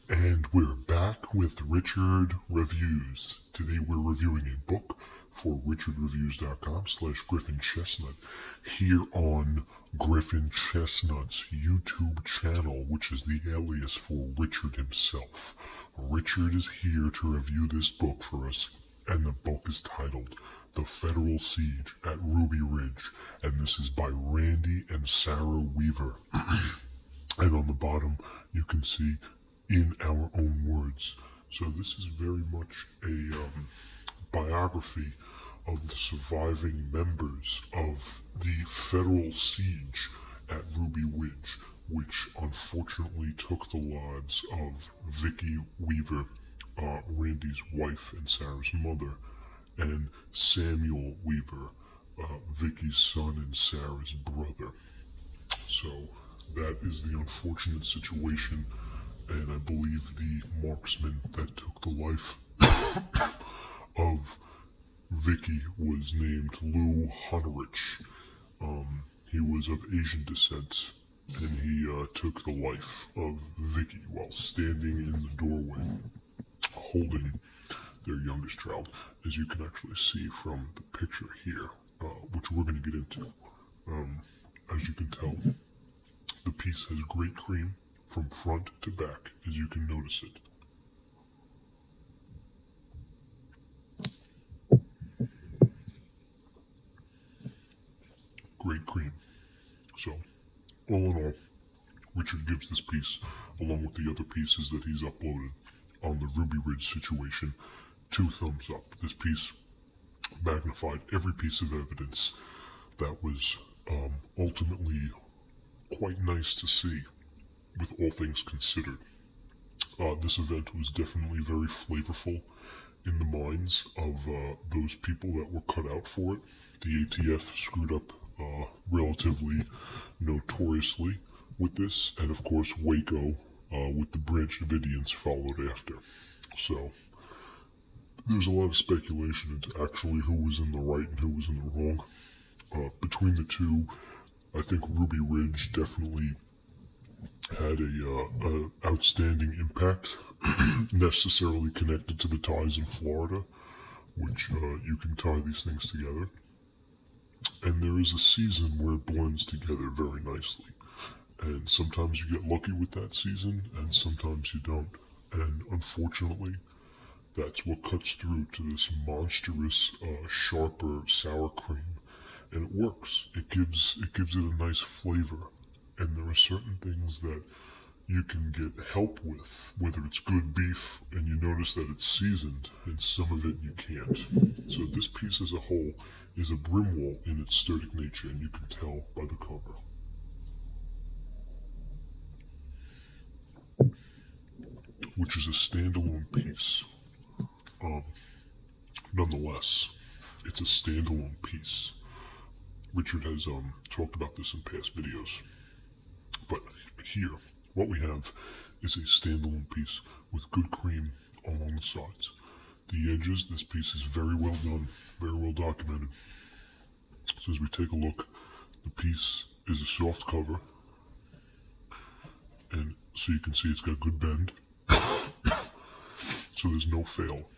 And we're back with Richard Reviews. Today we're reviewing a book for richardreviews.com/Griffin Chestnut here on Griffin Chestnut's YouTube channel, which is the alias for Richard himself. Richard is here to review this book for us, and the book is titled The Federal Siege at Ruby Ridge, and this is by Randy and Sara Weaver. And on the bottom, you can see in our own words. So this is very much a biography of the surviving members of the federal siege at Ruby Ridge, which unfortunately took the lives of Vicky Weaver, Randy's wife and Sarah's mother, and Samuel Weaver, Vicky's son and Sarah's brother. So that is the unfortunate situation, and I believe the marksman that took the life of Vicky was named Lou Hunterich. He was of Asian descent, and he took the life of Vicky while standing in the doorway, holding their youngest child, as you can actually see from the picture here, which we're going to get into. As you can tell, the piece has great cream from front to back, as you can notice it. Great cream. So, all in all, Richard gives this piece, along with the other pieces that he's uploaded on the Ruby Ridge situation, 2 thumbs up. This piece magnified every piece of evidence that was ultimately quite nice to see, with all things considered. This event was definitely very flavorful in the minds of those people that were cut out for it. The ATF screwed up relatively notoriously with this, and of course Waco with the Branch Davidians followed after. So there's a lot of speculation into actually who was in the right and who was in the wrong. Between the two, I think Ruby Ridge definitely had a outstanding impact, necessarily connected to the ties in Florida, which you can tie these things together. And there is a season where it blends together very nicely. And sometimes you get lucky with that season, and sometimes you don't. And unfortunately, that's what cuts through to this monstrous, sharper sour cream. And it works. It gives it a nice flavor. And there are certain things that you can get help with, whether it's good beef and you notice that it's seasoned, and some of it you can't. So this piece as a whole is a brimwall in its sturdy nature, and you can tell by the cover. Which is a standalone piece. Nonetheless, it's a standalone piece. Richard has talked about this in past videos. But here, what we have is a standalone piece with good cream along the sides. The edges, this piece is very well done, very well documented. So as we take a look, the piece is a soft cover, and so you can see it's got good bend. So there's no fail.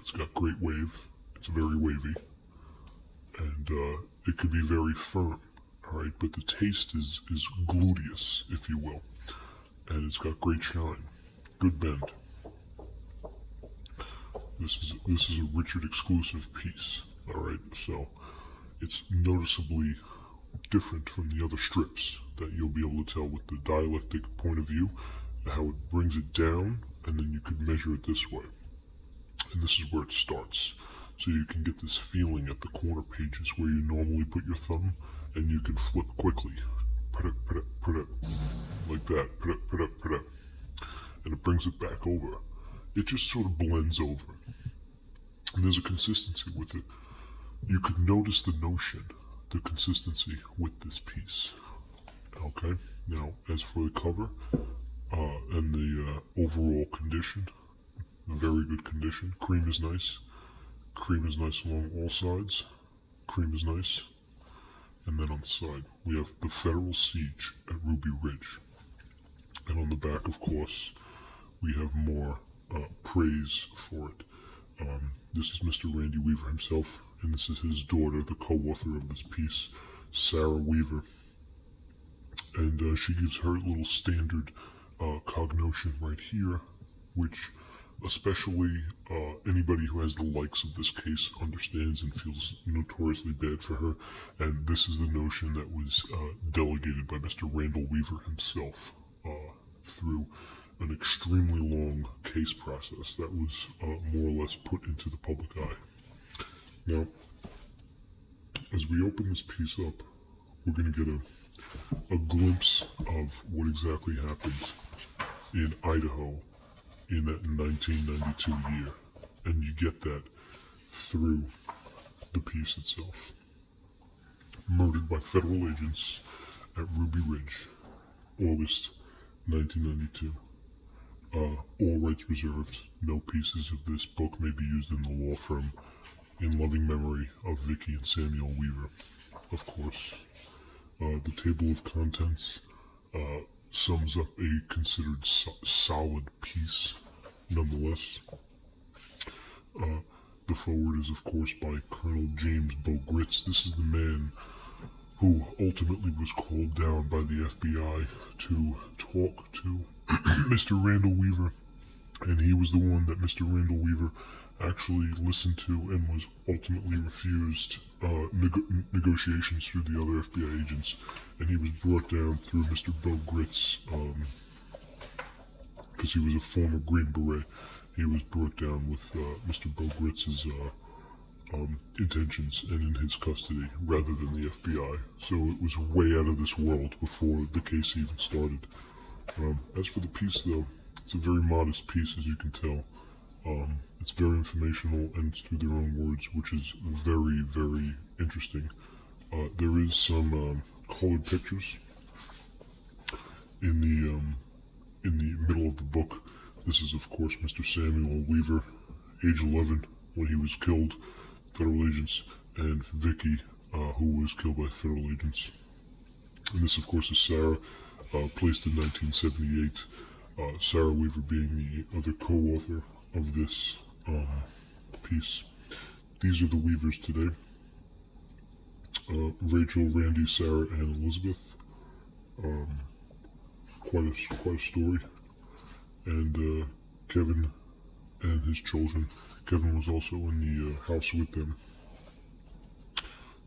It's got great wave, it's very wavy, and it could be very firm. Alright, but the taste is gluteous, if you will. And it's got great shine. Good bend. This is a Richard exclusive piece. Alright, so it's noticeably different from the other strips that you'll be able to tell with the dialectic point of view, how it brings it down, and then you could measure it this way. And this is where it starts. So you can get this feeling at the corner pages where you normally put your thumb, and you can flip quickly. Put it, like that. Put it. And it brings it back over. It just sort of blends over. And there's a consistency with it. You could notice the notion, the consistency with this piece. Okay, now as for the cover, and the overall condition, very good condition. Cream is nice. Cream is nice along all sides. Cream is nice. And then on the side, we have the Federal Siege at Ruby Ridge. And on the back, of course, we have more praise for it. This is Mr. Randy Weaver himself, and this is his daughter, the co-author of this piece, Sara Weaver. And she gives her little standard cognotion right here, which especially anybody who has the likes of this case understands and feels notoriously bad for her. And this is the notion that was delegated by Mr. Randall Weaver himself through an extremely long case process that was more or less put into the public eye. Now, as we open this piece up, we're going to get a glimpse of what exactly happened in Idaho in that 1992 year. And you get that through the piece itself. Murdered by federal agents at Ruby Ridge, August 1992. All rights reserved. No pieces of this book may be used in the law firm. In loving memory of Vicky and Samuel Weaver, of course. The table of contents sums up a considered solid piece, nonetheless. The foreword is, of course, by Colonel James Bogritz. This is the man who ultimately was called down by the FBI to talk to Mr. Randall Weaver, and he was the one that Mr. Randall Weaver actually listened to and was ultimately refused negotiations through the other FBI agents, and he was brought down through Mr. Bogritz, because he was a former Green Beret. He was brought down with Mr. Bogritz's intentions and in his custody rather than the FBI. So it was way out of this world before the case even started. As for the piece, though, it's a very modest piece, as you can tell. It's very informational, and it's through their own words, which is very, very interesting. There is some colored pictures in the middle of the book. This is, of course, Mr. Samuel Weaver, age 11, when he was killed, federal agents, and Vicky, who was killed by federal agents. And this, of course, is Sara, placed in 1978. Sara Weaver being the other co-author of this piece. These are the Weavers today. Rachel, Randy, Sara, and Elizabeth. Quite a story. And Kevin and his children. Kevin was also in the house with them.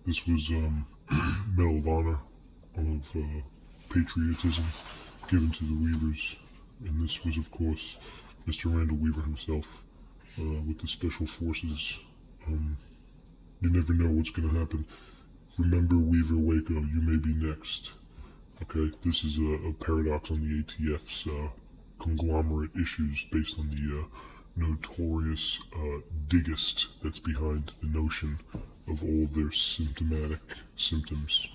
This was Medal of Honor of patriotism given to the Weavers. And this was, of course, Mr. Randall Weaver himself with the Special Forces. You never know what's going to happen. Remember Weaver Waco, you may be next. Okay, this is a paradox on the ATF's conglomerate issues based on the notorious diggist that's behind the notion of all of their symptomatic symptoms.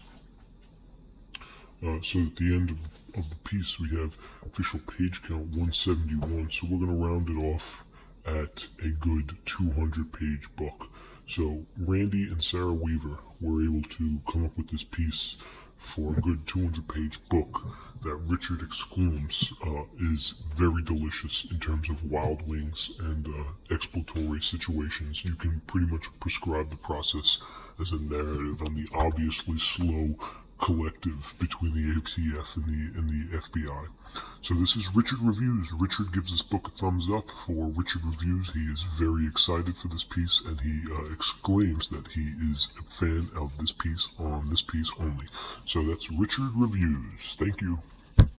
So at the end of the piece, we have official page count 171. So we're going to round it off at a good 200-page book. So Randy and Sara Weaver were able to come up with this piece for a good 200-page book that Richard exclaims is very delicious in terms of wild wings and exploratory situations. You can pretty much prescribe the process as a narrative on the obviously slow collective between the ATF and the FBI. So this is Richard Reviews. Richard gives this book a thumbs up for Richard Reviews. He is very excited for this piece, and he exclaims that he is a fan of this piece on this piece only. So that's Richard Reviews. Thank you.